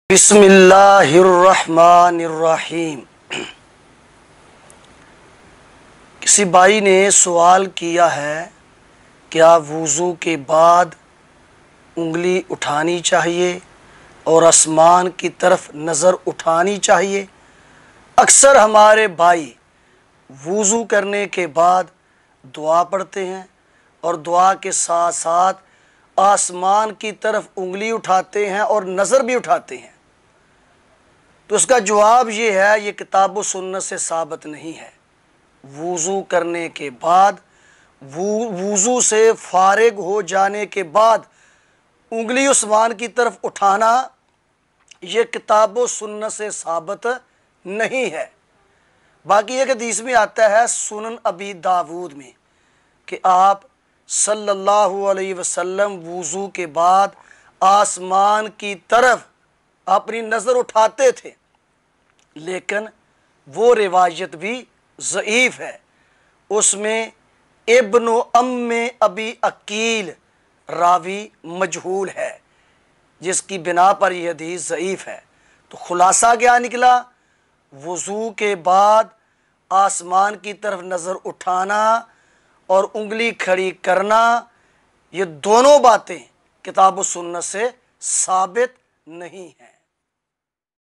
बिस्मिल्लाहिर्रहमानिर्रहीम। किसी भाई ने सवाल किया है, क्या वुज़ू के बाद उंगली उठानी चाहिए और आसमान की तरफ नज़र उठानी चाहिए। अक्सर हमारे भाई वुज़ू करने के बाद दुआ पढ़ते हैं और दुआ के साथ साथ आसमान की तरफ उंगली उठाते हैं और नज़र भी उठाते हैं। तो इसका जवाब ये है, ये किताब व सुन्नत से साबित नहीं है। वुज़ू करने के बाद, वुज़ू से फारिग हो जाने के बाद उंगली आसमान की तरफ उठाना, ये किताब व सुन्नत से साबित नहीं है। बाकी एक हदीस में आता है सुनन अबी दाऊद में कि आप सल्लल्लाहु अलैहि वसल्लम वुज़ू के बाद आसमान की तरफ अपनी नज़र उठाते थे, लेकिन वो रिवायत भी ज़ईफ़ है। उसमें इब्न अम्मे अबी अकील रावी मजहूल है, जिसकी बिना पर यह हदीस ज़ईफ़ है। तो खुलासा क्या निकला? वुज़ू के बाद आसमान की तरफ नज़र उठाना और उंगली खड़ी करना, ये दोनों बातें किताब व सुन्नत से साबित नहीं हैं।